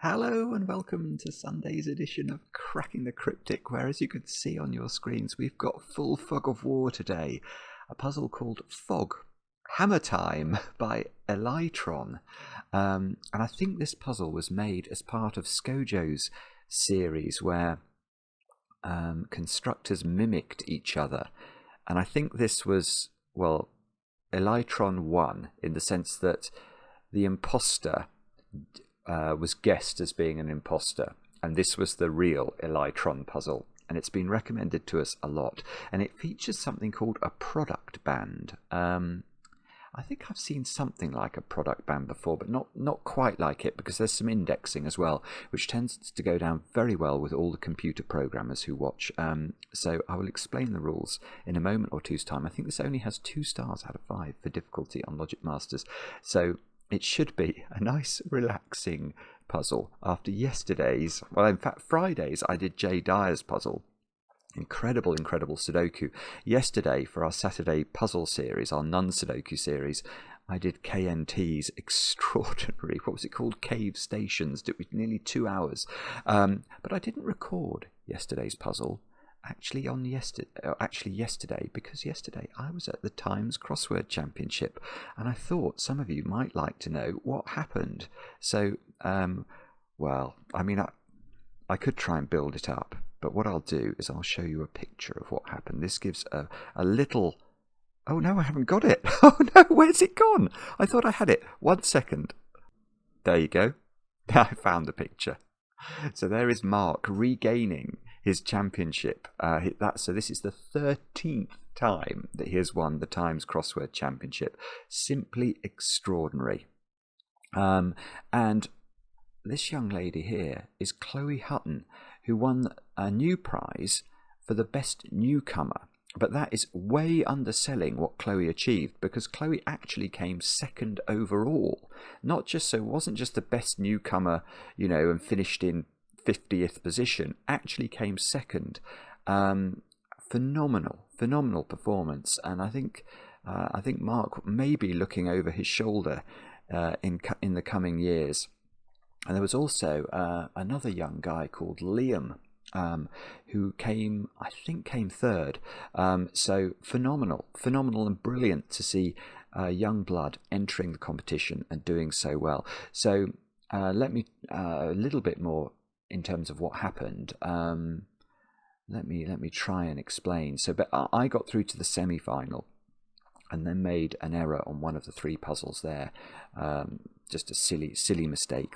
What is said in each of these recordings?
Hello and welcome to Sunday's edition of Cracking the Cryptic, where as you can see on your screens we've got Full Fog of War today, a puzzle called Fog, Hammer Time by Elytron. And I think this puzzle was made as part of Skojo's series where constructors mimicked each other. And I think this was, well, Elytron won in the sense that the imposter was guessed as being an imposter, and this was the real Elytron puzzle, and it's been recommended to us a lot, and it features something called a product band. I think I've seen something like a product band before, but not quite like it, because there's some indexing as well, which tends to go down very well with all the computer programmers who watch. So I will explain the rules in a moment or two's time. I think this only has 2 stars out of 5 for difficulty on Logic Masters, so it should be a nice, relaxing puzzle after yesterday's, well, in fact, Friday's, I did Jay Dyer's puzzle. Incredible Sudoku. Yesterday, for our Saturday puzzle series, our non-Sudoku series, I did KNT's extraordinary, what was it called? Cave Stations. It was nearly 2 hours. But I didn't record yesterday's puzzle. Actually yesterday, because yesterday I was at the Times Crossword Championship, and I thought some of you might like to know what happened. So, well, I mean, I could try and build it up, but what I'll do is I'll show you a picture of what happened. This gives a little... Oh no, I haven't got it. Oh no, where's it gone? I thought I had it. 1 second. There you go. I found the picture. So there is Mark regaining his championship. So this is the 13th time that he has won the Times Crossword Championship. Simply extraordinary. And this young lady here is Chloe Hutton, who won a new prize for the best newcomer. But that is way underselling what Chloe achieved, because Chloe actually came 2nd overall. Not just so, it wasn't just the best newcomer, you know, and finished in 50th position, actually came 2nd. Phenomenal performance, and I think Mark may be looking over his shoulder in the coming years. And there was also another young guy called Liam, who came 3rd. So phenomenal and brilliant to see young blood entering the competition and doing so well. So let me a little bit more in terms of what happened. Let me try and explain. So, but I got through to the semi-final, and then made an error on one of the 3 puzzles there. Just a silly mistake,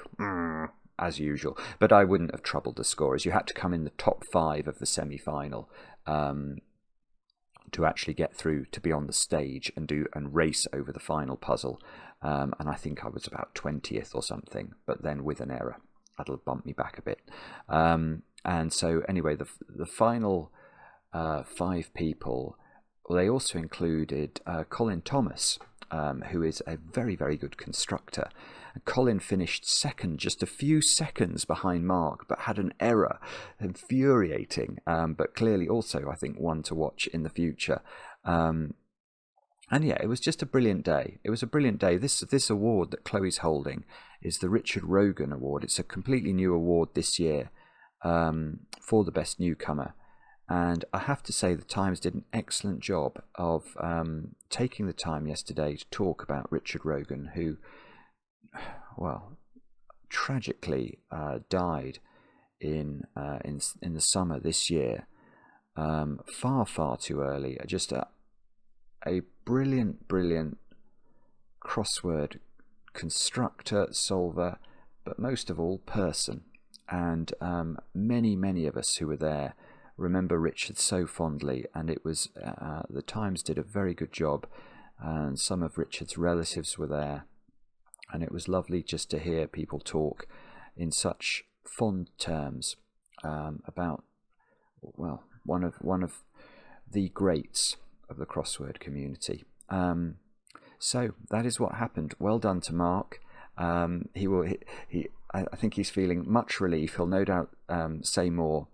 as usual. But I wouldn't have troubled the scorers. You had to come in the top 5 of the semi-final to actually get through to be on the stage and race over the final puzzle. And I think I was about 20th or something, but then with an error. That'll bump me back a bit. And so anyway, the final 5 people, well, they also included Colin Thomas, who is a very good constructor. And Colin finished 2nd, just a few seconds behind Mark, but had an error, infuriating, but clearly also, I think, one to watch in the future. And yeah, it was just a brilliant day. It was a brilliant day. This award that Chloe's holding is the Richard Rogan Award. It's a completely new award this year for the best newcomer. And I have to say the Times did an excellent job of taking the time yesterday to talk about Richard Rogan, who, well, tragically died in the summer this year, far too early. Just a brilliant crossword constructor, solver, but most of all person. And many of us who were there remember Richard so fondly, and it was the Times did a very good job, and some of Richard's relatives were there, and it was lovely just to hear people talk in such fond terms about, well, one of the greats of the crossword community. So that is what happened. Well done to Mark. I think he's feeling much relief. He'll no doubt say more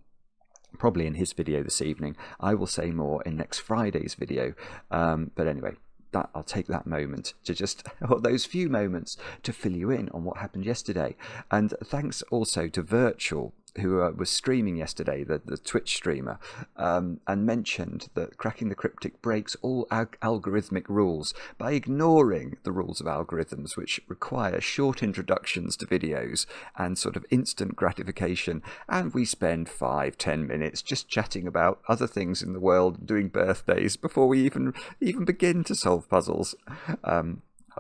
probably in his video this evening. I will say more in next Friday's video. But anyway, I'll take that moment to just, or those few moments to fill you in on what happened yesterday. And thanks also to Wirtual, who was streaming yesterday, the Twitch streamer, and mentioned that Cracking the Cryptic breaks all algorithmic rules by ignoring the rules of algorithms, which require short introductions to videos and sort of instant gratification. And we spend 5-10 minutes just chatting about other things in the world, doing birthdays, before we even begin to solve puzzles.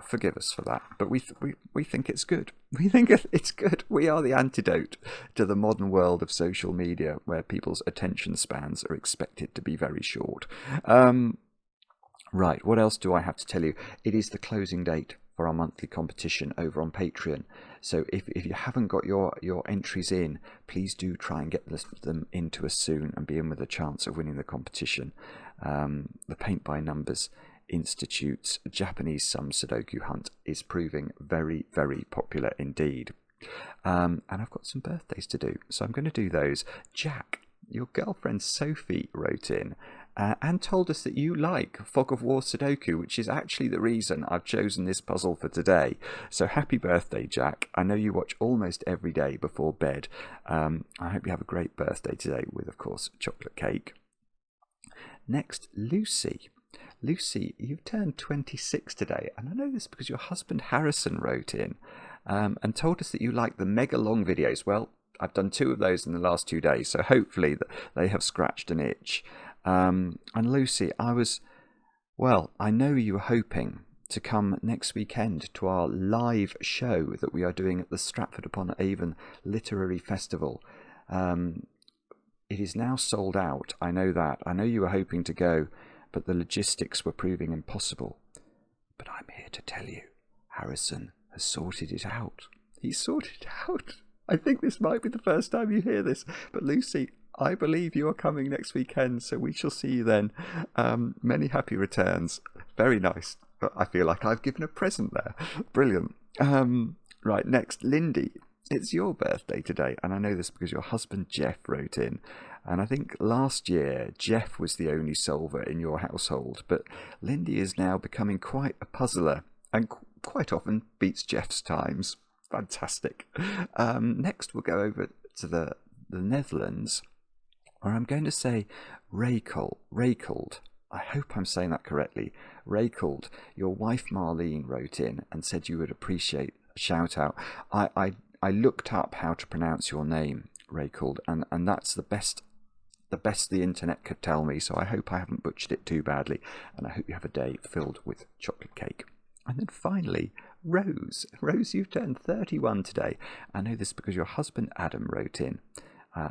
Forgive us for that, but we think it's good. We think it's good. We are the antidote to the modern world of social media, where people's attention spans are expected to be very short. Right, what else do I have to tell you? It is the closing date for our monthly competition over on Patreon. So if you haven't got your entries in, please do try and get them into us soon and be in with a chance of winning the competition. The Paint by Numbers Institute's Japanese sum Sudoku hunt is proving very, very popular indeed. And I've got some birthdays to do, so I'm going to do those. Jack, your girlfriend Sophie wrote in and told us that you like Fog of War Sudoku, which is actually the reason I've chosen this puzzle for today. So happy birthday, Jack. I know you watch almost every day before bed. I hope you have a great birthday today with, of course, chocolate cake. Next, Lucy. Lucy, you've turned 26 today, and I know this because your husband Harrison wrote in and told us that you like the mega long videos. Well, I've done 2 of those in the last 2 days, so hopefully they have scratched an itch. And Lucy, I know you were hoping to come next weekend to our live show that we are doing at the Stratford-upon-Avon Literary Festival. It is now sold out, I know that. I know you were hoping to go, but the logistics were proving impossible. But I'm here to tell you, Harrison has sorted it out. He's sorted it out. I think this might be the first time you hear this, but Lucy, I believe you are coming next weekend, so we shall see you then. Many happy returns. Very nice. I feel like I've given a present there. Brilliant. Right, next, Lindy. It's your birthday today, and I know this because your husband Jeff wrote in. And I think last year, Jeff was the only solver in your household, but Lindy is now becoming quite a puzzler and quite often beats Jeff's times. Fantastic. Next, we'll go over to the Netherlands, where I'm going to say Rakeled. I hope I'm saying that correctly. Rakeled. Your wife Marlene wrote in and said you would appreciate a shout out. I looked up how to pronounce your name, Rakeled, and that's the best the internet could tell me, so I hope I haven't butchered it too badly, and I hope you have a day filled with chocolate cake. And then finally, Rose. Rose, you've turned 31 today. I know this because your husband Adam wrote in.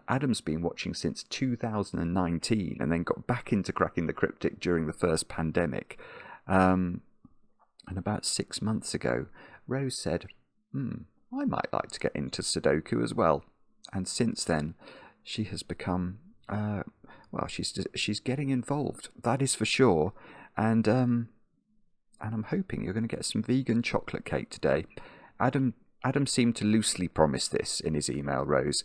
Adam's been watching since 2019 and then got back into Cracking the Cryptic during the first pandemic. And about 6 months ago, Rose said, I might like to get into Sudoku as well. And since then, she has become, she's getting involved. That is for sure. And I'm hoping you're going to get some vegan chocolate cake today. Adam seemed to loosely promise this in his email, Rose.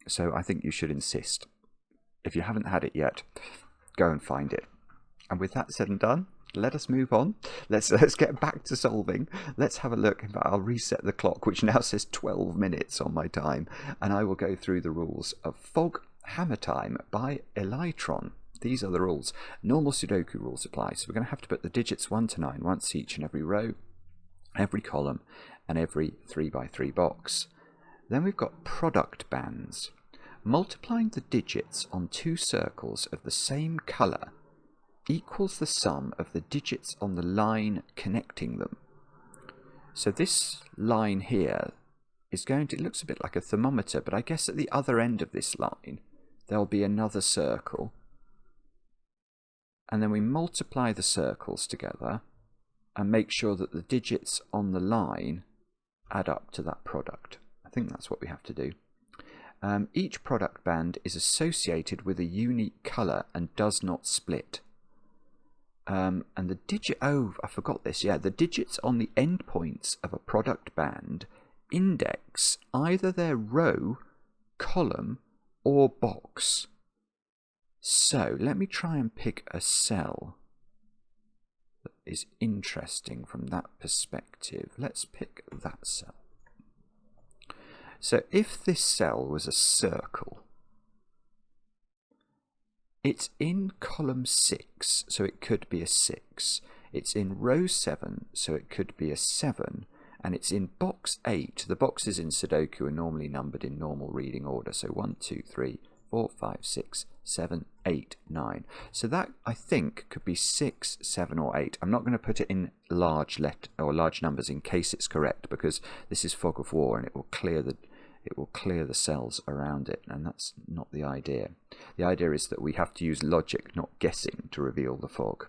So I think you should insist. If you haven't had it yet, go and find it. And with that said and done, let us move on. Let's get back to solving. Let's have a look. I'll reset the clock, which now says 12 minutes on my time, and I will go through the rules of Fog Hammer Time by Elytron. These are the rules. Normal Sudoku rules apply. So we're going to have to put the digits 1 to 9 once each in every row, every column, and every 3x3 box. Then we've got product bands. Multiplying the digits on 2 circles of the same colour equals the sum of the digits on the line connecting them. So this line here is it looks a bit like a thermometer, but I guess at the other end of this line there'll be another circle. And then we multiply the circles together and make sure that the digits on the line add up to that product. I think that's what we have to do. Each product band is associated with a unique colour and does not split. And the I forgot this. Yeah, the digits on the endpoints of a product band index either their row, column, or box. So let me try and pick a cell that is interesting from that perspective. Let's pick that cell. So if this cell was a circle, it's in column 6, so it could be a 6. It's in row 7, so it could be a 7. And it's in box 8. The boxes in Sudoku are normally numbered in normal reading order. So 1, 2, 3, 4, 5, 6, 7, 8, 9. So that, I think, could be 6, 7, or 8. I'm not going to put it in large numbers in case it's correct, because this is fog of war and it will clear the cells around it, and that's not the idea. The idea is that we have to use logic, not guessing, to reveal the fog.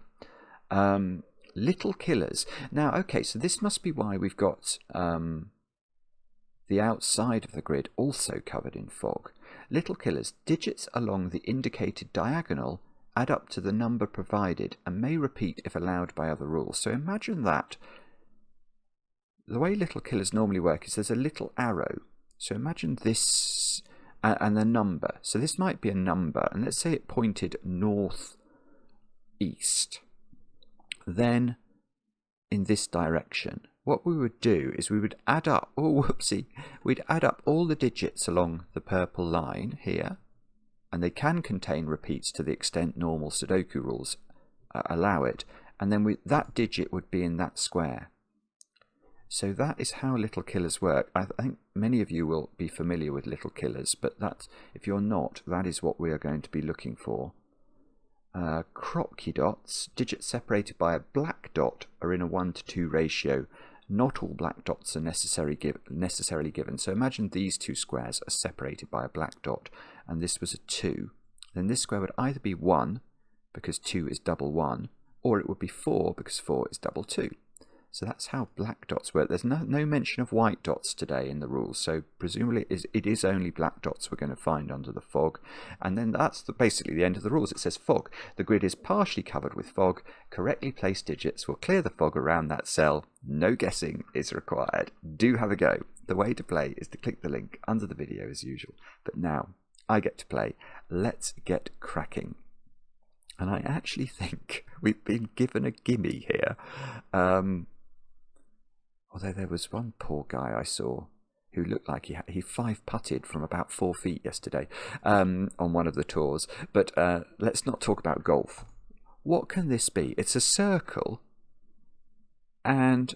Little killers. Now, okay, so this must be why we've got the outside of the grid also covered in fog. Little killers. Digits along the indicated diagonal add up to the number provided and may repeat if allowed by other rules. So imagine that. The way little killers normally work is there's a little arrow. So imagine this and the number. So this might be a number, and let's say it pointed north east. Then in this direction, what we would do is we would add up, we'd add up all the digits along the purple line here, and they can contain repeats to the extent normal Sudoku rules allow it, and then that digit would be in that square. So that is how little killers work. I think many of you will be familiar with little killers, but if you're not, that is what we are going to be looking for. Crotchy dots, digits separated by a black dot, are in a 1:2 ratio. Not all black dots are necessarily given. So imagine these two squares are separated by a black dot, and this was a 2. Then this square would either be 1, because 2 is double 1, or it would be 4, because 4 is double 2. So that's how black dots work. There's no mention of white dots today in the rules, so presumably it is only black dots we're going to find under the fog. And then that's basically the end of the rules. It says fog. The grid is partially covered with fog. Correctly placed digits will clear the fog around that cell. No guessing is required. Do have a go. The way to play is to click the link under the video as usual. But now I get to play. Let's get cracking. And I actually think we've been given a gimme here. Although there was one poor guy I saw who looked like he 5-putted from about 4 feet yesterday on one of the tours. But let's not talk about golf. What can this be? It's a circle, and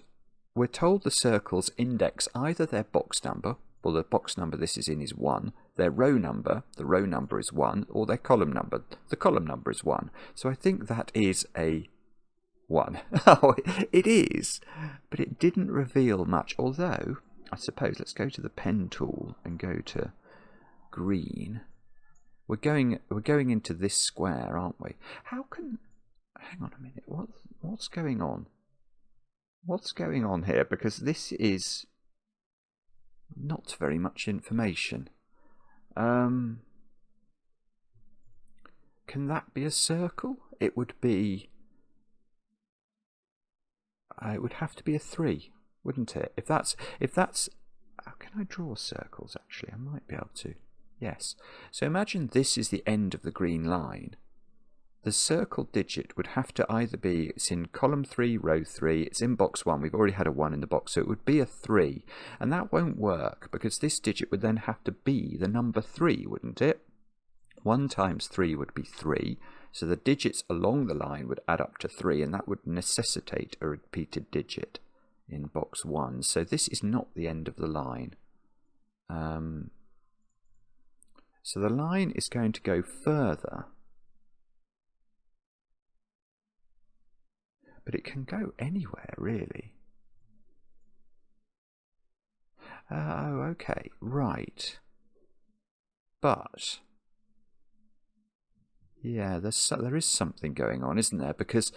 we're told the circles index either their box number, or the box number this is in is 1, their row number, the row number is 1, or their column number, the column number is 1. So I think that is a 1. Oh, it is, but it didn't reveal much. Although, I suppose, let's go to the pen tool and go to green. We're going into this square, aren't we? Hang on a minute. What's going on? What's going on here? Because this is not very much information. Can that be a circle? It would be. It would have to be a 3, wouldn't it? If that's, how can I draw circles? Actually, I might be able to. Yes. So imagine this is the end of the green line. The circle digit would have to either be, it's in column 3, row 3, it's in box 1. We've already had a 1 in the box, so it would be a 3. And that won't work, because this digit would then have to be the number 3, wouldn't it? 1 times 3 would be 3. So the digits along the line would add up to 3, and that would necessitate a repeated digit in box 1. So this is not the end of the line. So the line is going to go further. But it can go anywhere, really. Oh, okay, right. But yeah, there is something going on, isn't there? Because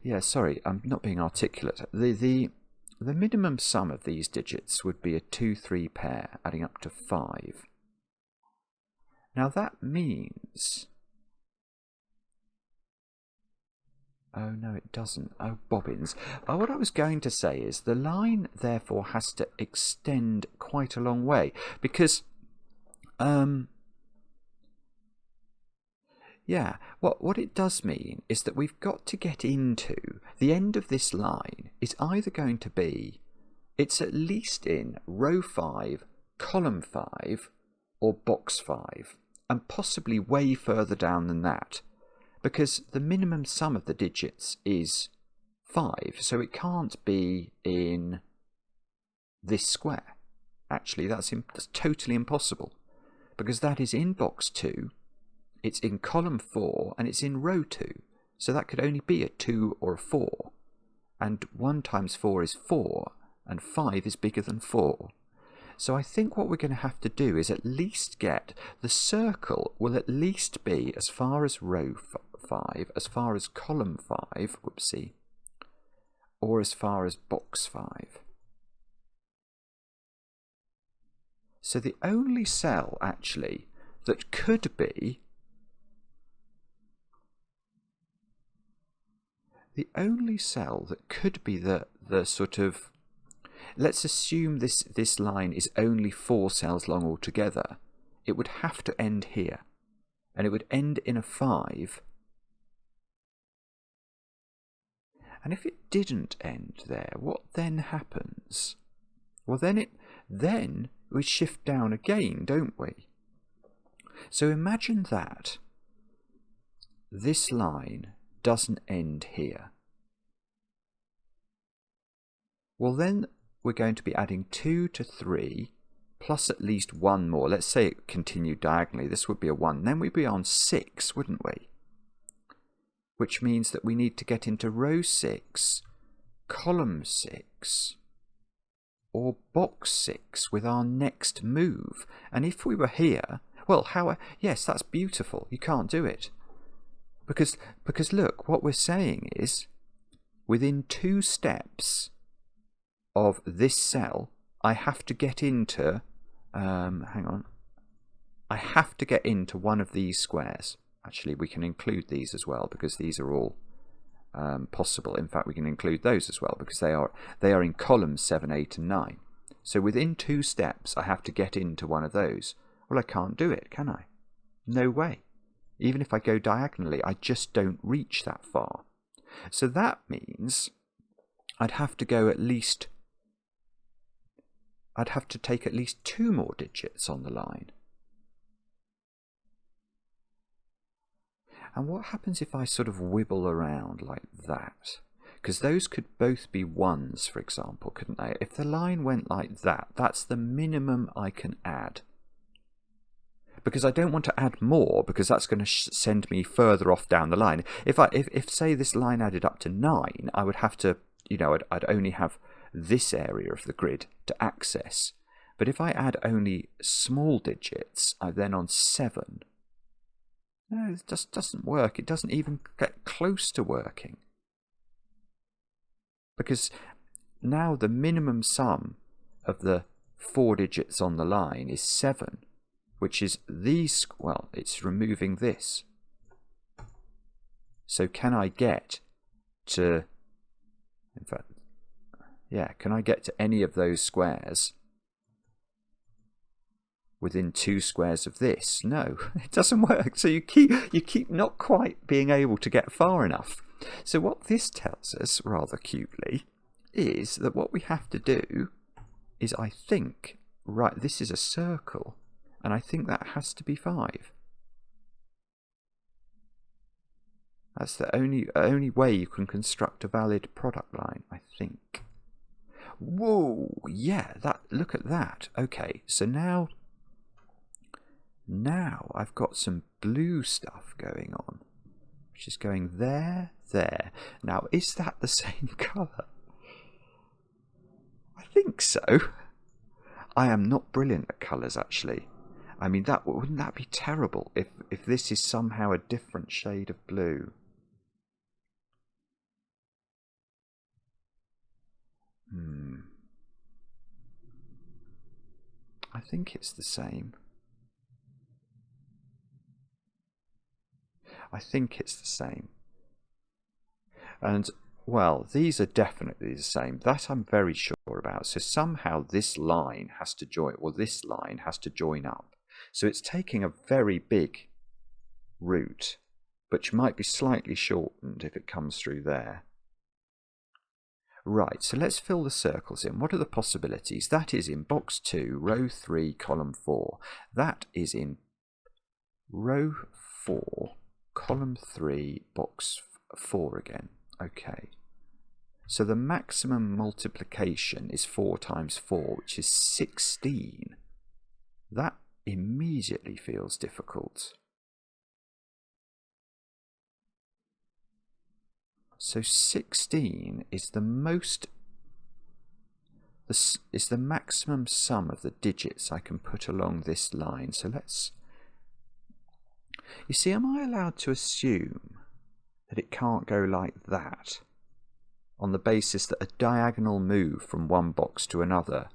yeah, sorry, I'm not being articulate. The minimum sum of these digits would be a 2-3 pair, adding up to 5. Now that means. Oh, no, it doesn't. Oh, bobbins. Oh, what I was going to say is the line, therefore, has to extend quite a long way. Because Yeah, what it does mean is that we've got to get into the end of this line is either going to be, it's at least in row 5, column 5, or box 5, and possibly way further down than that, because the minimum sum of the digits is 5, so it can't be in this square. Actually, that's totally impossible, because that is in box 2, it's in column 4, and it's in row 2, so that could only be a 2 or a 4, and 1 times 4 is 4, and 5 is bigger than 4. So I think what we're going to have to do is at least get the circle will at least be as far as row 5, as far as column 5, whoopsie, or as far as box 5. So the only cell actually that could be the sort of, let's assume this line is only 4 cells long altogether. It would have to end here, and it would end in a 5. And if it didn't end there, what then happens? Well, then we shift down again, don't we? So imagine that this line doesn't end here. Well, then we're going to be adding 2 to 3 plus at least 1 more. Let's say it continued diagonally. This would be a 1. Then we'd be on 6, wouldn't we? Which means that we need to get into row 6, column 6, or box 6 with our next move. And if we were here, well, yes, that's beautiful. You can't do it. Because look, what we're saying is, within 2 steps of this cell, I have to get into, hang on, I have to get into one of these squares. Actually, we can include these as well, because these are all possible. In fact, we can include those as well, because they are in columns 7, 8, and 9. So within 2 steps, I have to get into one of those. Well, I can't do it, can I? No way. Even if I go diagonally, I just don't reach that far. So that means I'd have to take at least 2 more digits on the line. And what happens if I sort of wibble around like that? Because those could both be 1s, for example, couldn't they? If the line went like that, that's the minimum I can add. Because I don't want to add more, because that's going to send me further off down the line. If say this line added up to 9, I would have to, I'd only have this area of the grid to access. But if I add only small digits, I'm then on 7. No, it just doesn't work. It doesn't even get close to working. Because now the minimum sum of the 4 digits on the line is 7, which is these, well, it's removing this. So can I get to, in fact, yeah, can I get to any of those squares within 2 squares of this? No, it doesn't work. So you keep not quite being able to get far enough. So what this tells us, rather cutely, is that what we have to do is, I think, right, this is a circle, and I think that has to be 5. That's the only way you can construct a valid product line, I think. Whoa, yeah, look at that. Okay, so now I've got some blue stuff going on, which is going there. Now, is that the same colour? I think so. I am not brilliant at colours, actually. I mean, wouldn't that be terrible if this is somehow a different shade of blue? I think it's the same. I think it's the same. And, well, these are definitely the same. That I'm very sure about. So somehow this line has to join, or this line has to join up. So it's taking a very big route which might be slightly shortened if it comes through there. Right, so let's fill the circles in. What are the possibilities? That is in box 2, row 3, column 4. That is in row 4, column 3, box 4 again. Okay. So the maximum multiplication is 4 times 4, which is 16. That immediately feels difficult. So 16 is the maximum sum of the digits I can put along this line. So let's... You see, am I allowed to assume that it can't go like that, on the basis that a diagonal move from one box to another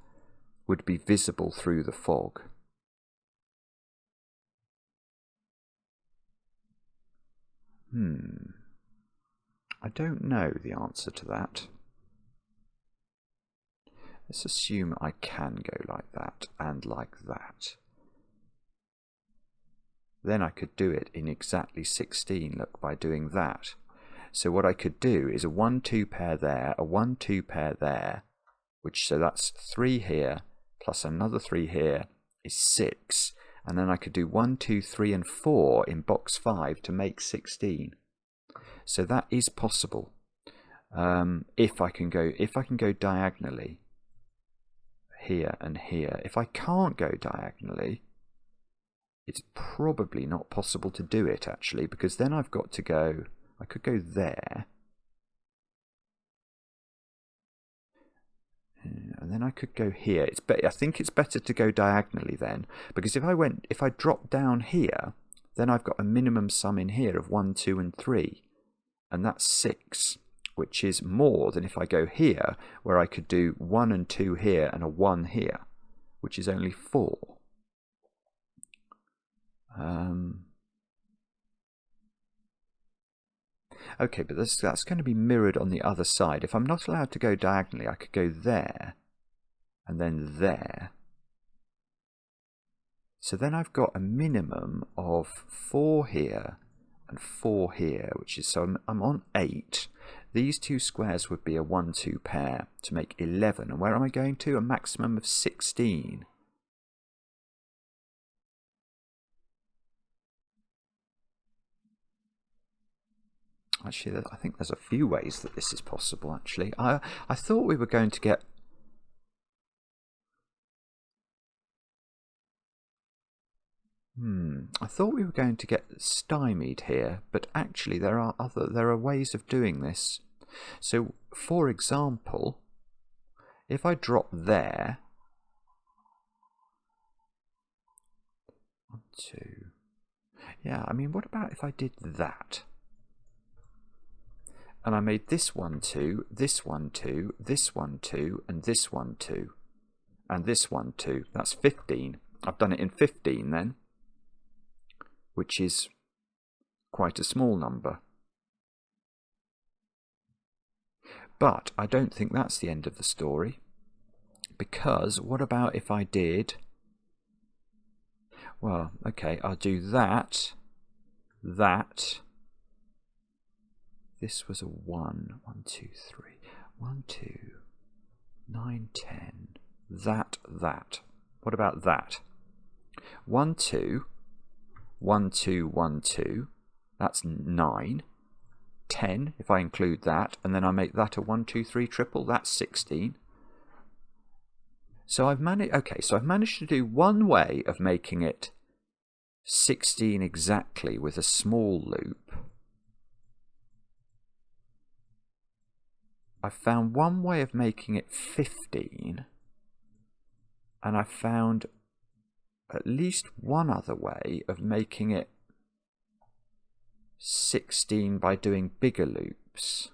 would be visible through the fog? I don't know the answer to that. Let's assume I can go like that and like that. Then I could do it in exactly 16, look, by doing that. So what I could do is a 1-2 pair there, a 1-2 pair there, so that's 3 here, plus another 3 here is 6. And then I could do 1, 2, 3 and 4 in box 5 to make 16. So that is possible. If I can go diagonally here and here. If I can't go diagonally, it's probably not possible to do it, actually, because then I've got to go... I could go there, and then I could go here. I think it's better to go diagonally then, because if I drop down here, then I've got a minimum sum in here of 1, 2 and 3, and that's 6, which is more than if I go here, where I could do 1 and 2 here and a 1 here, which is only 4. Okay, but that's going to be mirrored on the other side. If I'm not allowed to go diagonally, I could go there, and then there. So then I've got a minimum of 4 here and 4 here, which is, so I'm on 8. These two squares would be a 1-2 pair to make 11. And where am I going to? A maximum of 16. Actually, I think there's a few ways that this is possible, actually. I thought we were going to get... I thought we were going to get stymied here, but actually there are ways of doing this. So, for example, if I drop there... 1, 2... Yeah, I mean, what about if I did that? And I made this 1, 2, this 1, 2, this 1, 2, and this 1, 2, and this 1, 2. That's 15. I've done it in 15 then, which is quite a small number. But I don't think that's the end of the story, because what about if I did... Well, okay, I'll do that, that... This was a 1, 1, 2, 3, 1, 2, 9, 10, that. What about that? 1, 2, 1, 2, 1, 2, that's 9, 10 if I include that, and then I make that a 1, 2, 3 triple, that's 16. So I've managed to do one way of making it 16 exactly with a small loop. I found one way of making it 15, and I found at least one other way of making it 16 by doing bigger loops.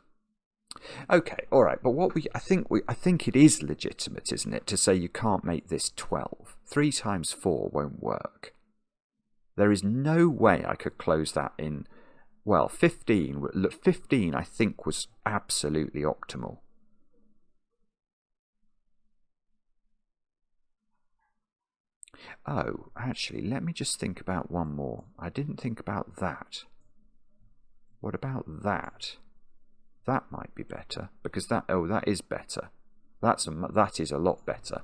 Okay, all right, but I think it is legitimate, isn't it, to say you can't make this 12. 3 times 4 won't work. There is no way I could close that in. Well, 15 I think was absolutely optimal. Oh, actually, let me just think about one more. I didn't think about that. What about that? That might be better, because that, oh, that is better. That is a lot better,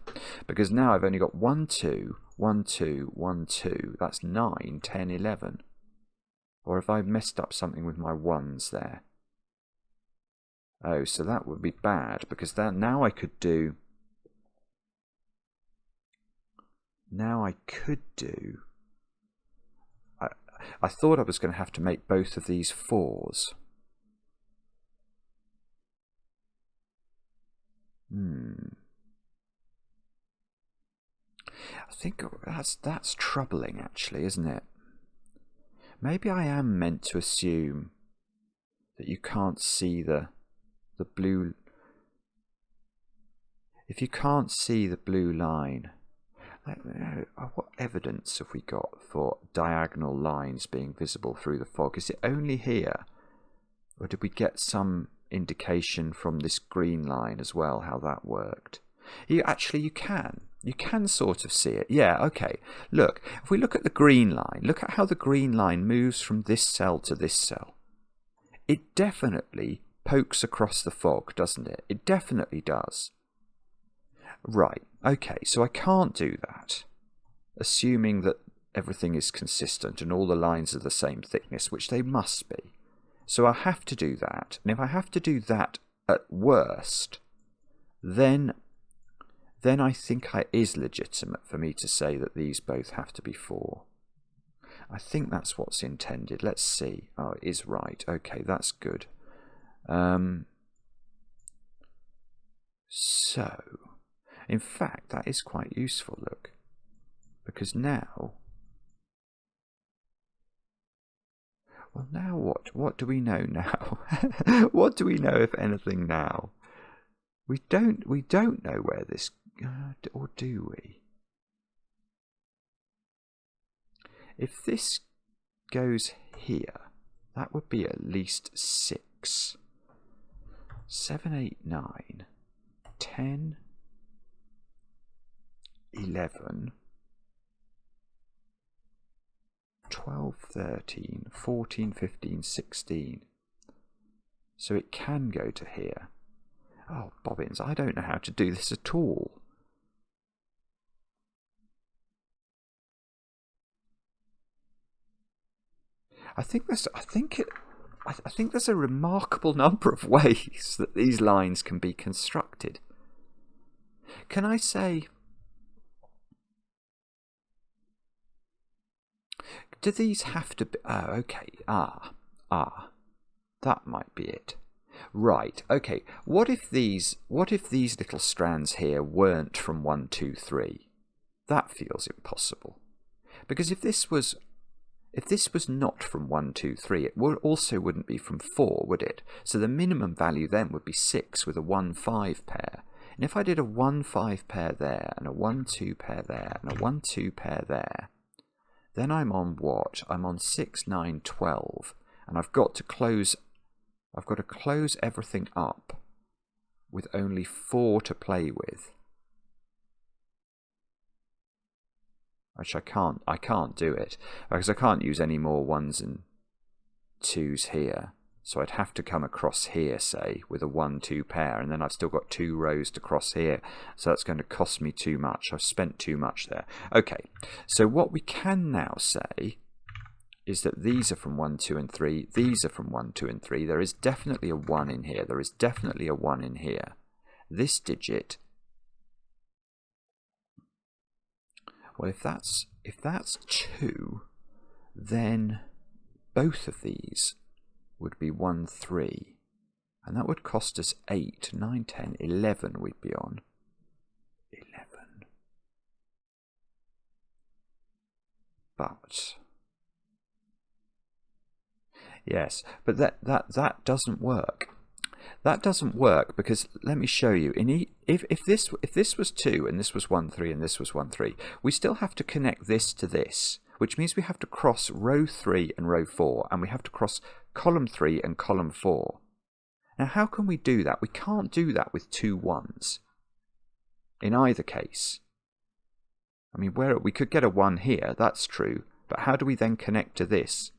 because now I've only got 1, 2, 1, 2, 1, 2. That's 9, 10, 11. Or have I messed up something with my ones there? Oh, so that would be bad, because that now I could do. Now I could do. I thought I was going to have to make both of these 4s. I think that's troubling, actually, isn't it? Maybe I am meant to assume that you can't see the blue. If you can't see the blue line, what evidence have we got for diagonal lines being visible through the fog? Is it only here, or did we get some indication from this green line as well how that worked? You can sort of see it. Yeah, okay. Look, if we look at the green line, look at how the green line moves from this cell to this cell. It definitely pokes across the fog, doesn't it? It definitely does. Right, okay, so I can't do that, assuming that everything is consistent and all the lines are the same thickness, which they must be. So I have to do that, and if I have to do that at worst, then I think it is legitimate for me to say that these both have to be 4. I think that's what's intended. Let's see. Oh, it is right. Okay, that's good. So, in fact, that is quite useful, look. Because now... Well, now what? What do we know now? What do we know, if anything, now? We don't know where this... or do we? If this goes here, that would be at least 6. 7, 8, 9, 10, 11, 12, 13, 14, 15, 16. So it can go to here. Oh, bobbins, I don't know how to do this at all. I think there's a remarkable number of ways that these lines can be constructed. Can I say, do these have to be, oh, okay, that might be it. Right, okay, what if these little strands here weren't from 1, 2, 3? That feels impossible. Because if this was not from 1, 2, 3, it also wouldn't be from 4, would it? So the minimum value then would be 6 with a 1, 5 pair. And if I did a 1, 5 pair there, and a 1, 2 pair there, and a 1, 2 pair there, then I'm on what? I'm on 6, 9, 12. And I've got to close everything up with only 4 to play with. Which I can't do it, because I can't use any more 1s and 2s here. So I'd have to come across here, say, with a 1, 2 pair, and then I've still got 2 rows to cross here, so that's going to cost me too much. I've spent too much there. Okay, so what we can now say is that these are from 1, 2, and 3. These are from 1, 2, and 3. There is definitely a 1 in here. There is definitely a 1 in here. This digit... Well, if that's 2, then both of these would be 1, 3. And that would cost us 8, 9, 10, 11 we'd be on. 11. But... Yes, but that doesn't work. That doesn't work because, let me show you, if this was 2 and this was 1, 3 and this was 1, 3, we still have to connect this to this, which means we have to cross row 3 and row 4, and we have to cross column 3 and column 4. Now how can we do that? We can't do that with 2 1s in either case. I mean, we could get a 1 here, that's true, but how do we then connect to this?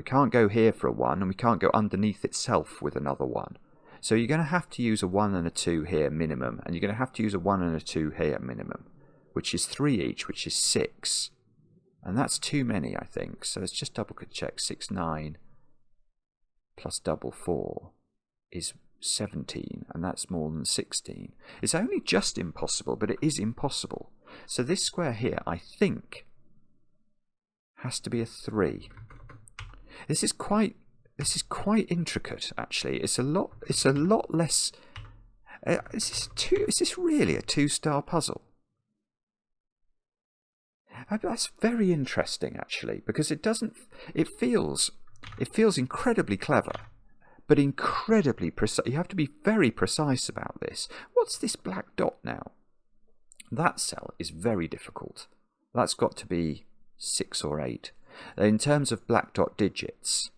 We can't go here for a 1, and we can't go underneath itself with another 1. So you're going to have to use a 1 and a 2 here minimum, and you're going to have to use a 1 and a 2 here minimum, which is 3 each, which is 6. And that's too many, I think. So let's just double check. 6, 9 plus double 4 is 17, and that's more than 16. It's only just impossible, but it is impossible. So this square here, I think, has to be a 3. This is quite intricate, actually. It's a lot less. Is this really a 2-star puzzle? That's very interesting, actually, because it feels incredibly clever, but incredibly precise. You have to be very precise about this. What's this black dot now? That cell is very difficult. That's got to be 6 or 8. In terms of black dot digits,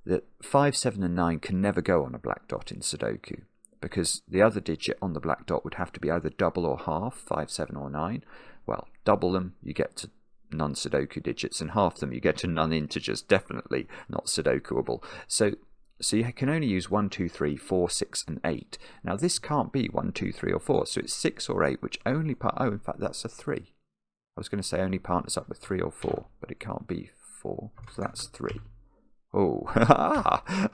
the 5, 7 and 9 can never go on a black dot in Sudoku, because the other digit on the black dot would have to be either double or half, 5, 7 or 9. Well, double them, you get to non-Sudoku digits, and half them you get to non-integers, definitely not Sudokuable. So you can only use 1, 2, 3, 4, 6 and 8. Now this can't be 1, 2, 3 or 4, so it's 6 or 8, which only in fact that's a 3. I was going to say only partners up with 3 or 4, but it can't be 4, so that's 3. Oh,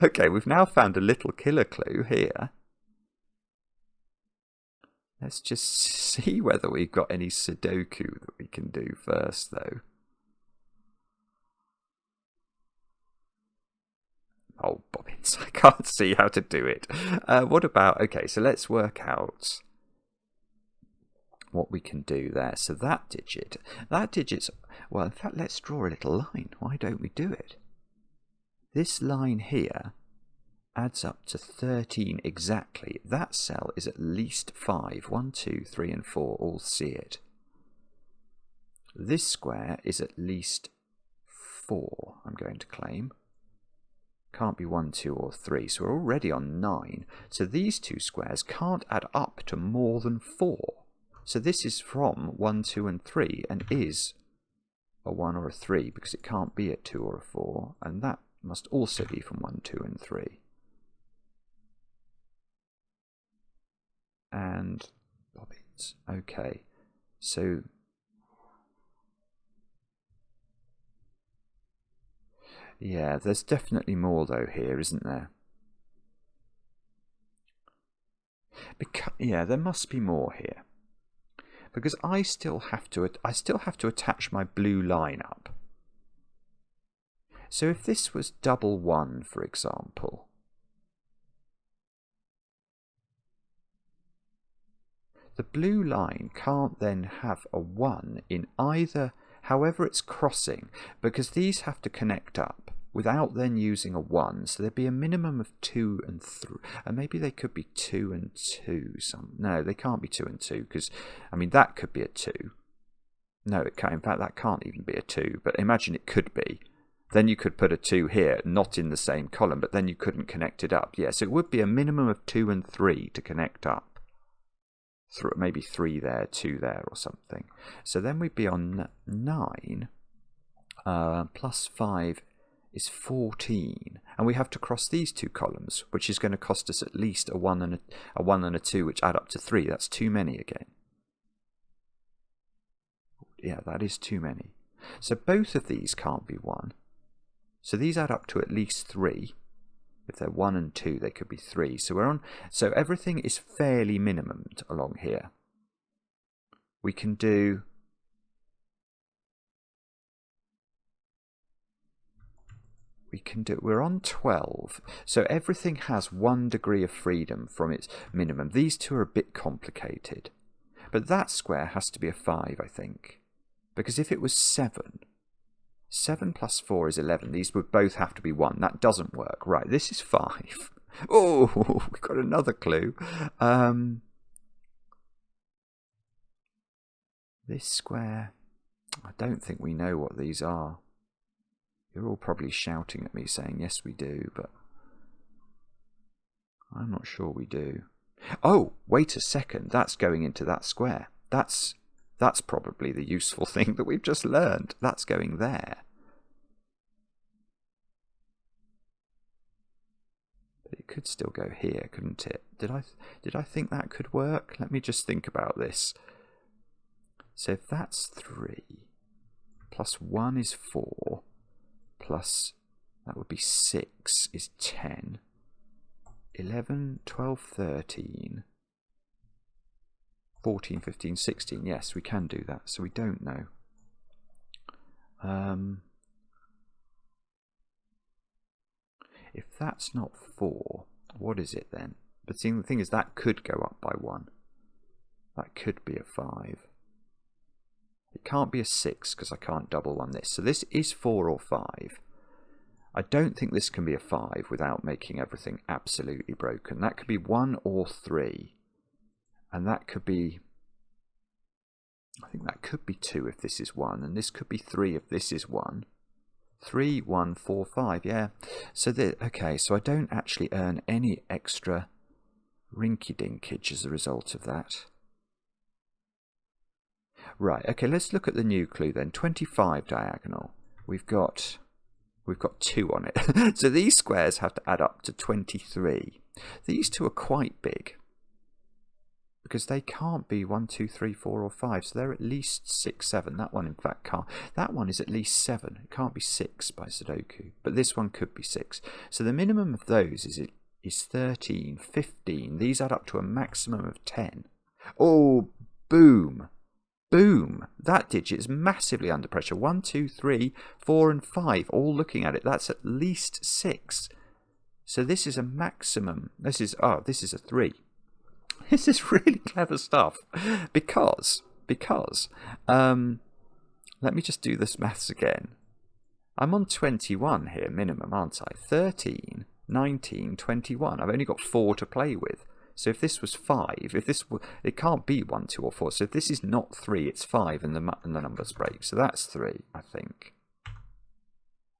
okay, we've now found a little killer clue here. Let's just see whether we've got any Sudoku that we can do first, though. Oh, bobbins, I can't see how to do it. What about, okay, so let's work out what we can do there. So that digit's, well, in fact, let's draw a little line. Why don't we do it? This line here adds up to 13 exactly. That cell is at least 5. 1, 2, 3 and 4 all see it. This square is at least 4, I'm going to claim. Can't be 1, 2 or 3, so we're already on 9. So these two squares can't add up to more than 4. So this is from 1, 2 and 3 and is a 1 or a 3 because it can't be a 2 or a 4, and that must also be from 1, 2 and 3. And bobbins. Okay, so yeah, there's definitely more though here, isn't there? Yeah, there must be more here, because I still have to attach my blue line up. So if this was double 1, for example, the blue line can't then have a 1 in either, however it's crossing, because these have to connect up without then using a 1. So there'd be a minimum of 2 and 3. And maybe they could be 2 and 2. No, they can't be 2 and 2, because, I mean, that could be a 2. No, it can't. In fact, that can't even be a 2. But imagine it could be. Then you could put a 2 here, not in the same column, but then you couldn't connect it up. Yes, it would be a minimum of 2 and 3 to connect up. Maybe 3 there, 2 there or something. So then we'd be on 9 plus 5 is 14, and we have to cross these two columns, which is going to cost us at least a 1 and a 2, which add up to 3. That's too many again. Yeah, that is too many. So both of these can't be 1. So these add up to at least 3. If they're 1 and 2, they could be 3. So we're on. So everything is fairly minimumed along here. We can do. We're on 12. So everything has 1 degree of freedom from its minimum. These two are a bit complicated. But that square has to be a 5, I think. Because if it was 7, 7 plus 4 is 11. These would both have to be 1. That doesn't work. Right, this is 5. Oh, we've got another clue. This square, I don't think we know what these are. You're all probably shouting at me saying, yes, we do, but I'm not sure we do. Oh, wait a second. That's going into that square. That's probably the useful thing that we've just learned. That's going there. It could still go here, couldn't it? Did I think that could work? Let me just think about this. So if that's 3, plus 1 is 4, plus that would be 6 is 10, 11, 12, 13, 14, 15, 16. Yes, we can do that. So we don't know. If that's not 4, what is it then? But see, the thing is, that could go up by 1. That could be a 5. It can't be a 6 because I can't double on this. So this is 4 or 5. I don't think this can be a 5 without making everything absolutely broken. That could be 1 or 3. And that could be... I think that could be 2 if this is 1. And this could be 3 if this is 1. 3, 1, 4, 5, yeah. So, okay, so I don't actually earn any extra rinky-dinkage as a result of that. Right, okay, let's look at the new clue then. 25 diagonal. We've got 2 on it. So these squares have to add up to 23. These two are quite big, because they can't be 1, 2, 3, 4 or 5, so they're at least 6, 7. That one in fact can't. That one is at least 7. It can't be 6 by Sudoku, but this one could be 6. So the minimum of those is 13, 15. These add up to a maximum of 10. Oh, boom. Boom. That digit is massively under pressure. 1, 2, 3, 4 and 5, all looking at it. That's at least 6. So this is a maximum. This is a 3. This is really clever stuff, because let me just do this maths again. I'm on 21 here minimum, aren't I? 13, 19, 21. I've only got 4 to play with. So if this was 5, it can't be 1, 2 or 4. So if this is not 3, it's 5 and the numbers break. So that's 3, I think.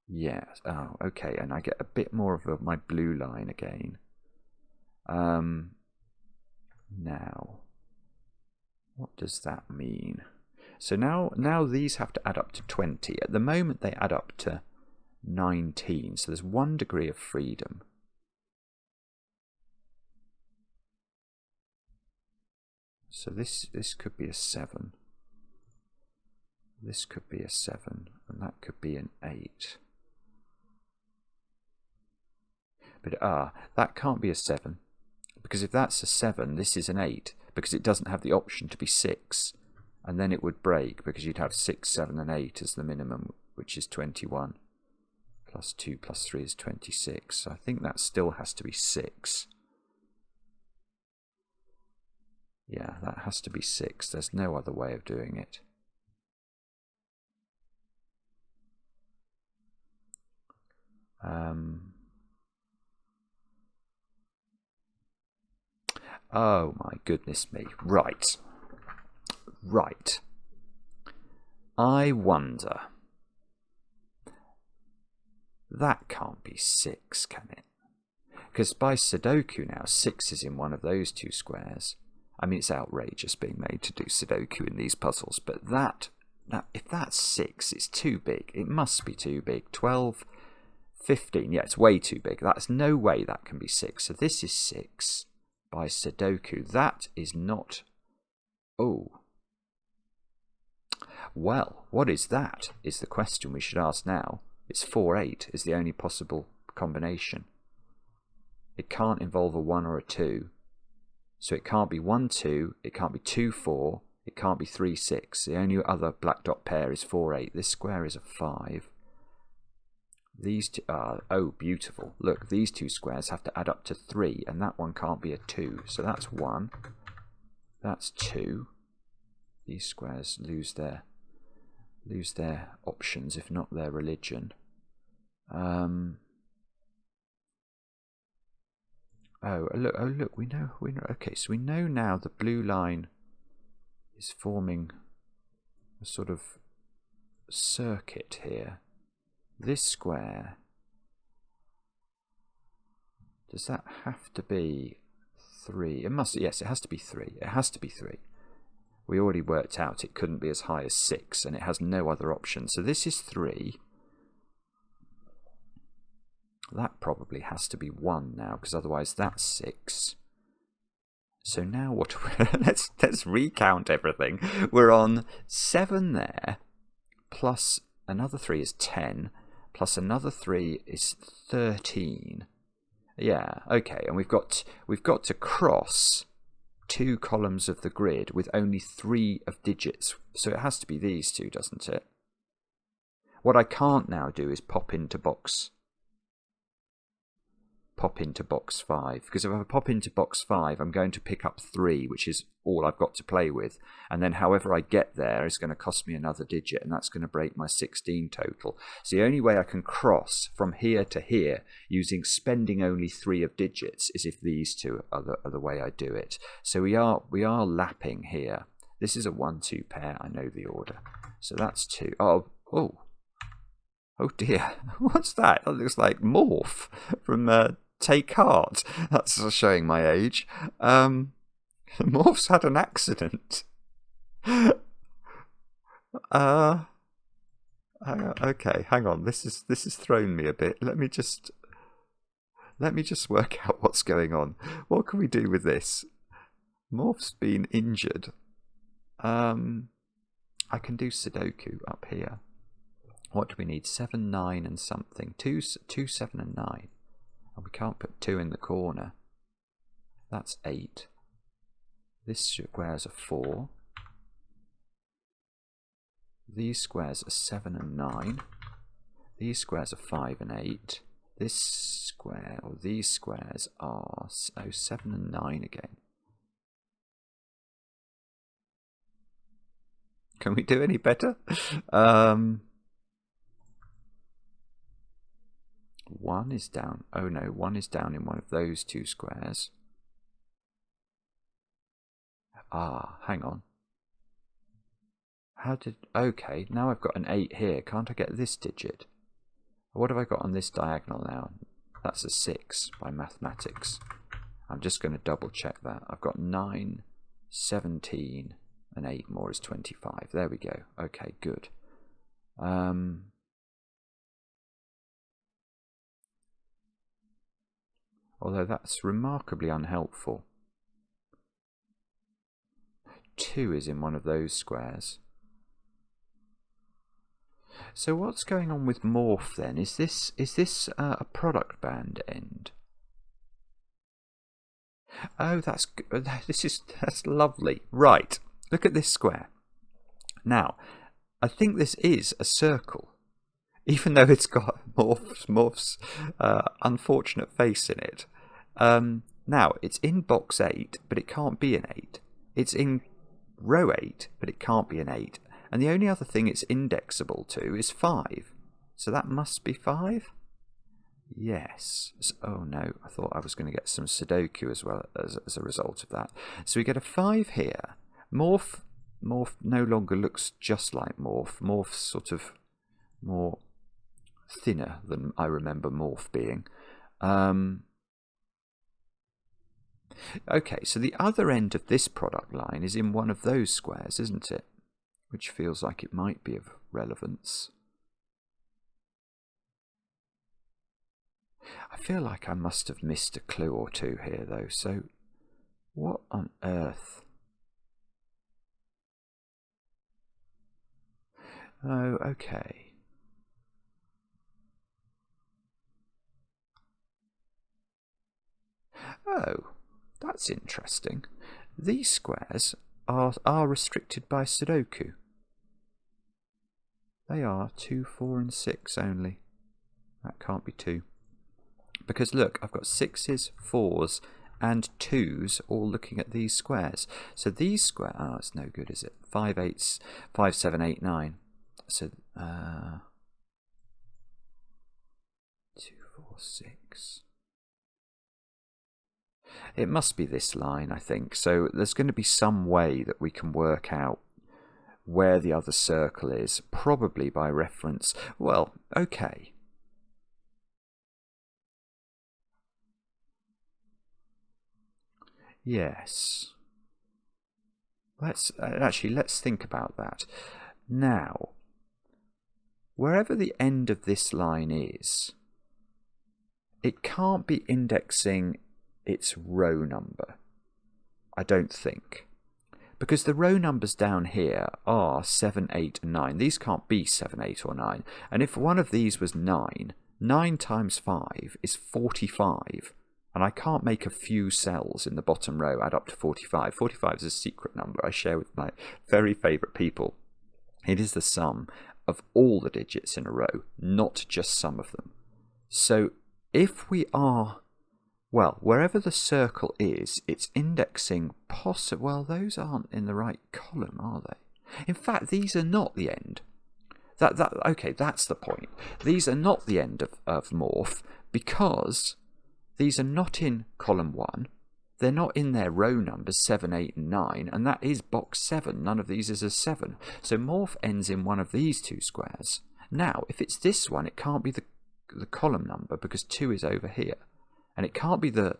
Yeah. Oh, okay. And I get a bit more of my blue line again. Now, what does that mean? So now these have to add up to 20. At the moment they add up to 19. So there's 1 degree of freedom. So this could be a 7. This could be a 7, and that could be an 8. But that can't be a 7. Because if that's a 7, this is an 8, because it doesn't have the option to be 6. And then it would break, because you'd have 6, 7 and 8 as the minimum, which is 21. Plus 2 plus 3 is 26. So I think that still has to be 6. Yeah, that has to be 6. There's no other way of doing it. Oh my goodness me. Right. I wonder. That can't be 6, can it? Because by Sudoku now, 6 is in one of those 2 squares. I mean, it's outrageous being made to do Sudoku in these puzzles, but now, if that's 6, it's too big. It must be too big. 12, 15, yeah, it's way too big. That's no way that can be 6. So this is 6 by Sudoku. That is not... Oh. Well, what is that, is the question we should ask now. It's 4, 8 is the only possible combination. It can't involve a 1 or a 2. So it can't be 1, 2, it can't be 2, 4, it can't be 3, 6. The only other black dot pair is 4, 8. This square is a 5. These two are, oh, beautiful. Look, these 2 squares have to add up to 3, and that one can't be a 2. So that's 1. That's 2. These squares lose their options, if not their religion. Oh look, we know. Okay, so we know now the blue line is forming a sort of circuit here. This square, does that have to be 3? It must, yes, it has to be 3. It has to be 3. We already worked out it couldn't be as high as 6, and it has no other option. So this is 3. That probably has to be 1 now, because otherwise that's 6. So now what? Let's recount everything. We're on 7 there, plus another 3 is 10, plus another 3 is 13. Yeah, okay, and we've got to cross 2 columns of the grid with only 3 of digits. So it has to be these two, doesn't it? What I can't now do is pop into box 5, because if I pop into box 5, I'm going to pick up 3, which is all I've got to play with, and then however I get there is going to cost me another digit, and that's going to break my 16 total. So the only way I can cross from here to here using spending only 3 of digits is if these two are the way I do it. So we are lapping here. This is a 1-2 pair. I know the order. So that's 2. Oh dear, what's that? That looks like Morph from Take Heart. That's showing my age. Morph's had an accident. Okay, hang on. This has thrown me a bit. Let me just work out what's going on. What can we do with this? Morph's been injured. I can do Sudoku up here. What do we need? 7, 9 and something. 2, 7 and 9. And we can't put 2 in the corner. That's 8. This square's a 4. These squares are 7 and 9. These squares are 5 and 8. This square, or these squares are 7 and 9 again. Can we do any better? 1 is down. Oh no, 1 is down in one of those 2 squares. Hang on. Okay, now I've got an 8 here. Can't I get this digit? What have I got on this diagonal now? That's a 6 by mathematics. I'm just going to double check that. I've got 9, 17, and 8 more is 25. There we go. Okay, good. Although that's remarkably unhelpful. 2 is in one of those squares. So what's going on with Morph then? Is this a product band end? Oh, that's lovely. Right, look at this square. Now, I think this is a circle, even though it's got Morph's unfortunate face in it. Now, it's in box 8, but it can't be an 8. It's in row 8, but it can't be an 8. And the only other thing it's indexable to is 5. So that must be 5? Yes. Oh no, I thought I was going to get some Sudoku as well as a result of that. So we get a 5 here. Morph no longer looks just like Morph. Morph's sort of more thinner than I remember Morph being. Okay, so the other end of this product line is in one of those squares, isn't it? Which feels like it might be of relevance. I feel like I must have missed a clue or two here, though, so what on earth? Oh, okay. Oh, that's interesting. These squares are restricted by Sudoku. They are 2, 4 and 6 only. That can't be 2. Because look, I've got 6s, 4s and 2s all looking at these squares. So these squares, it's no good, is it? 5, 8s, 5, 7, 8, 9. So 2, 4, 6. It must be this line, I think. So there's going to be some way that we can work out where the other circle is, probably by reference. Well, okay. Yes. Let's think about that. Now, wherever the end of this line is, it can't be indexing its row number, I don't think. Because the row numbers down here are 7, 8, and 9. These can't be 7, 8, or 9. And if one of these was 9, 9 times 5 is 45. And I can't make a few cells in the bottom row add up to 45. 45 is a secret number I share with my very favourite people. It is the sum of all the digits in a row, not just some of them. So if we are, well, wherever the circle is, it's indexing well, those aren't in the right column, are they? In fact, these are not the end. Okay, that's the point. These are not the end of morph because these are not in column 1. They're not in their row numbers 7, 8, and 9, and that is box 7. None of these is a 7. So morph ends in one of these two squares. Now, if it's this one, it can't be the column number because 2 is over here. And it can't be the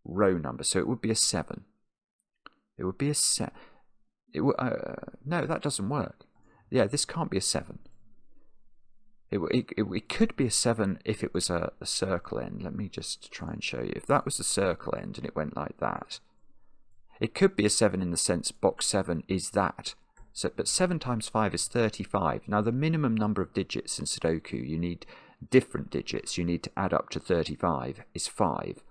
row number, so it would be a 7. It would be a 7. No, that doesn't work. Yeah, this can't be a 7. It could be a 7 if it was a circle end. Let me just try and show you. If that was a circle end and it went like that, it could be a 7 in the sense box 7 is that. So, but 7 times 5 is 35. Now, the minimum number of digits in Sudoku, you need different digits. You need to add up to 35 is 5.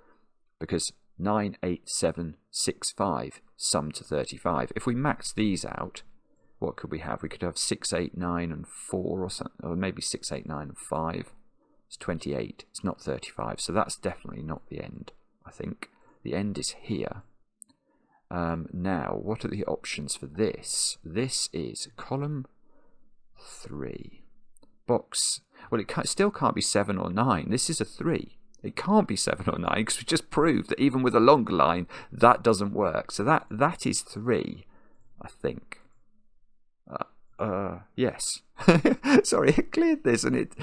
Because 9, 8, 7, 6, 5 sum to 35. If we max these out, what could we have? We could have 6, 8, 9, and 4 or something, or maybe 6, 8, 9, and 5. It's 28. It's not 35. So that's definitely not the end, I think. The end is here. Now, what are the options for this? This is column 3. Box. Well, it still can't be 7 or 9. This is a 3. It can't be 7 or 9 because we just proved that even with a longer line, that doesn't work. So that is 3, I think. Yes. Sorry, it cleared this and it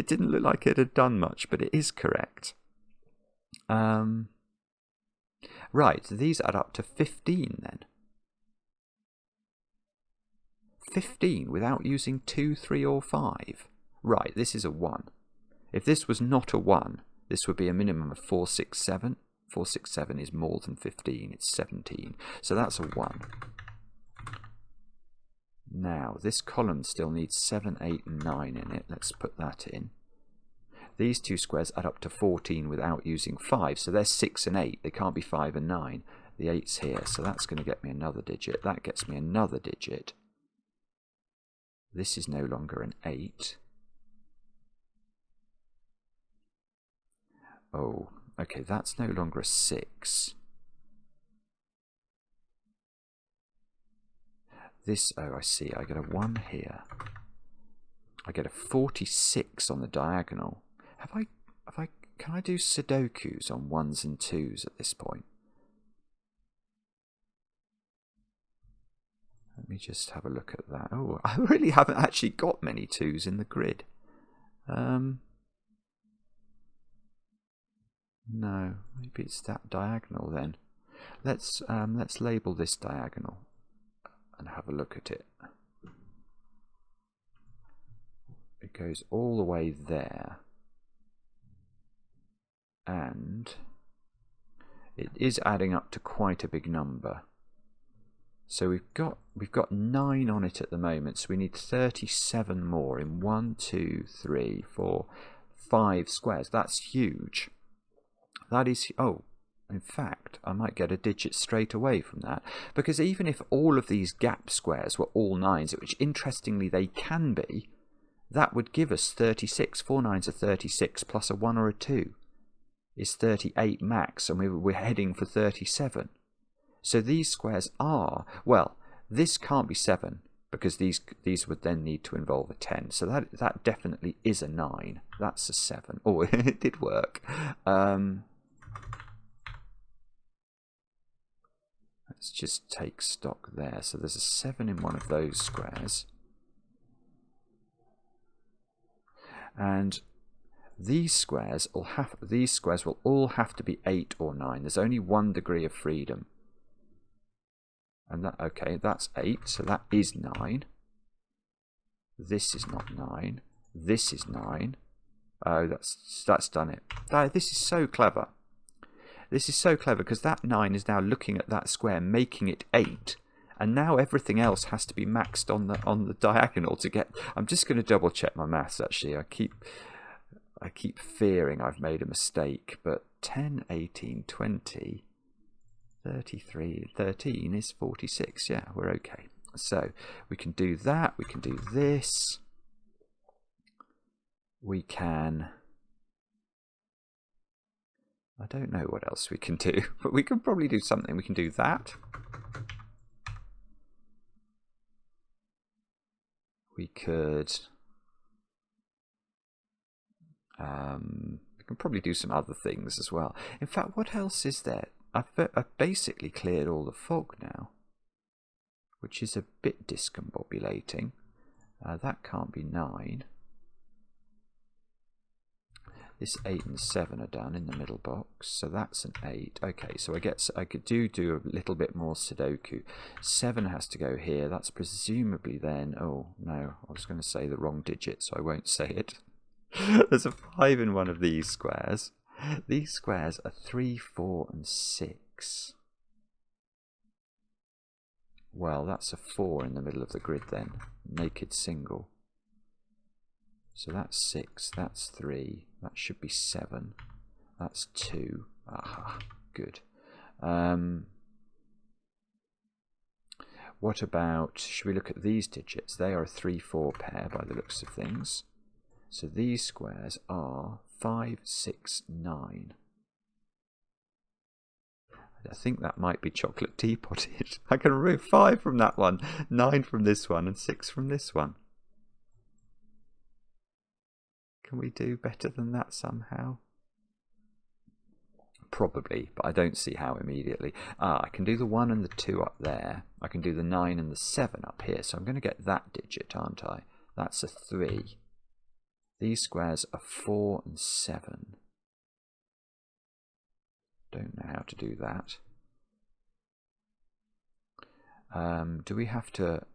didn't look like it had done much, but it is correct. Right, these add up to 15 then. 15 without using 2, 3, or 5. Right, this is a 1. If this was not a 1, this would be a minimum of 4, 6, 7. 4, 6, 7 is more than 15, it's 17. So that's a 1. Now, this column still needs 7, 8, and 9 in it. Let's put that in. These two squares add up to 14 without using 5. So they're 6 and 8. They can't be 5 and 9. The 8's here, so that's going to get me another digit. That gets me another digit. This is no longer an 8. Oh, okay, that's no longer a 6. This, oh, I see, I get a 1 here. I get a 46 on the diagonal. Can I do Sudokus on 1s and 2s at this point? Let me just have a look at that. Oh, I really haven't actually got many 2s in the grid. No, maybe it's that diagonal then. Let's label this diagonal and have a look at it. It goes all the way there, and it is adding up to quite a big number. So we've got 9 on it at the moment, so we need 37 more in 1, 2, 3, 4, 5 squares. That's huge. That is, oh, in fact, I might get a digit straight away from that, because even if all of these gap squares were all 9s, which interestingly they can be, that would give us 36. 4 9s are 36, plus a 1 or a 2 is 38 max, and we're heading for 37. So these squares are, well, this can't be 7, because these would then need to involve a 10. So that definitely is a 9. That's a 7. Oh, it did work. Let's just take stock there. So there's a 7 in one of those squares. And these squares will all have to be 8 or 9. There's only one degree of freedom. And that, okay, that's 8, so that is 9. This is not 9. This is 9. Oh, that's done it. This is so clever. This is so clever because that 9 is now looking at that square, making it 8. And now everything else has to be maxed on the diagonal to get... I'm just going to double check my maths, actually. I keep fearing I've made a mistake. But 10, 18, 20, 33, 13 is 46. Yeah, we're okay. So we can do that. We can do this. We can... I don't know what else we can do, but we can probably do something. We can do that. We could... we can probably do some other things as well. In fact, what else is there? I've basically cleared all the fog now, which is a bit discombobulating. That can't be 9. This 8 and 7 are done in the middle box, so that's an 8. Okay, so I could do a little bit more Sudoku. 7 has to go here. That's presumably then... Oh, no, I was going to say the wrong digit, so I won't say it. There's a 5 in one of these squares. These squares are 3, 4, and 6. Well, that's a 4 in the middle of the grid then. Naked single. So that's 6, that's 3, that should be 7, that's 2. Aha, good. What about, should we look at these digits? They are a 3, 4 pair by the looks of things. So these squares are 5, 6, 9. I think that might be chocolate teapotted. I can remove 5 from that one, 9 from this one, and 6 from this one. Can we do better than that somehow? Probably, but I don't see how immediately. I can do the 1 and the 2 up there. I can do the 9 and the 7 up here. So I'm going to get that digit, aren't I? That's a 3. These squares are 4 and 7. Don't know how to do that. Do we have to...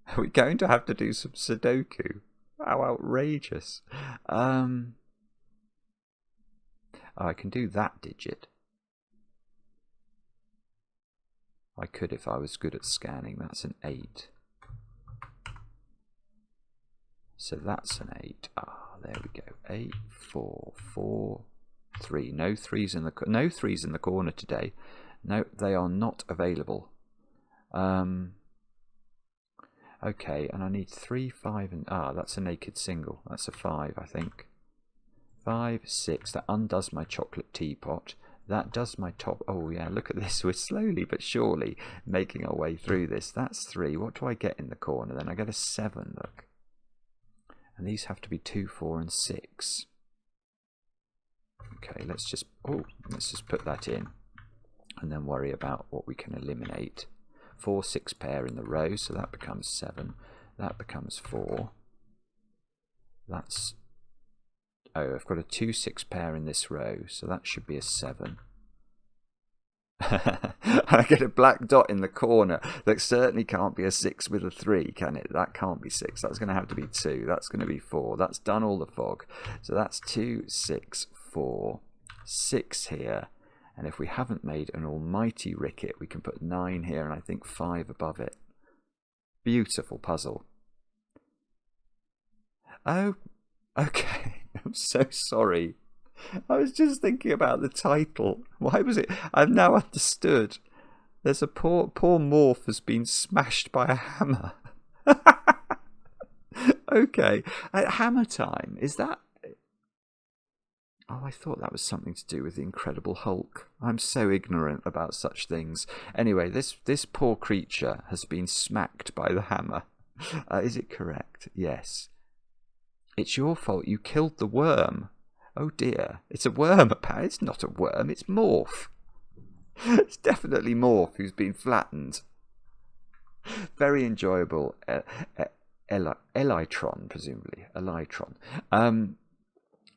Are we going to have to do some Sudoku? How outrageous. Oh, I can do that digit. I could if I was good at scanning. That's an 8. So that's an 8. There we go. 8, 4, 4, 3. No 3s in the corner today. No, they are not available. Okay, and I need 3, 5, and... that's a naked single. That's a 5, I think. 5, 6. That undoes my chocolate teapot. That does my top... Oh, yeah, look at this. We're slowly but surely making our way through this. That's 3. What do I get in the corner then? I get a 7, look. And these have to be 2, 4, and 6. Okay, let's just put that in. And then worry about what we can eliminate. 4, 6 pair in the row, so that becomes 7. That becomes 4. That's... Oh, I've got a 2, 6 pair in this row, so that should be a 7. I get a black dot in the corner. That certainly can't be a 6 with a 3, can it? That can't be 6. That's going to have to be 2. That's going to be 4. That's done all the fog. So that's 2, 6, 4, 6 here. And if we haven't made an almighty ricket, we can put 9 here and I think 5 above it. Beautiful puzzle. Oh, okay. I'm so sorry. I was just thinking about the title. Why was it? I've now understood. There's a poor morph has been smashed by a hammer. Okay. Hammer time. Is that... Oh, I thought that was something to do with the Incredible Hulk. I'm so ignorant about such things. Anyway, this poor creature has been smacked by the hammer. Is it correct? Yes. It's your fault. You killed the worm. Oh dear. It's a worm, apparently. It's not a worm. It's Morph. It's definitely Morph who's been flattened. Very enjoyable. Elytron, presumably. Elytron.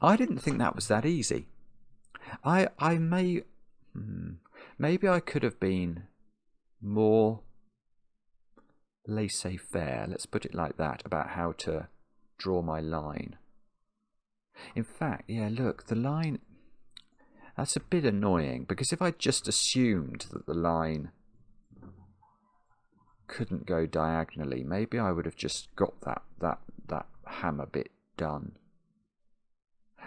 I didn't think that was that easy. Maybe I could have been more laissez-faire, let's put it like that, about how to draw my line. In fact, yeah, look, the line... That's a bit annoying, because if I just assumed that the line couldn't go diagonally, maybe I would have just got that hammer bit done.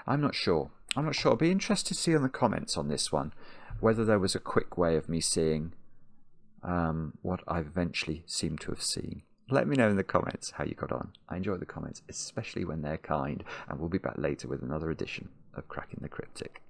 I'm not sure. I'll be interested to see in the comments on this one whether there was a quick way of me seeing what I eventually seem to have seen. Let me know in the comments how you got on. I enjoy the comments, especially when they're kind, and we'll be back later with another edition of Cracking the Cryptic.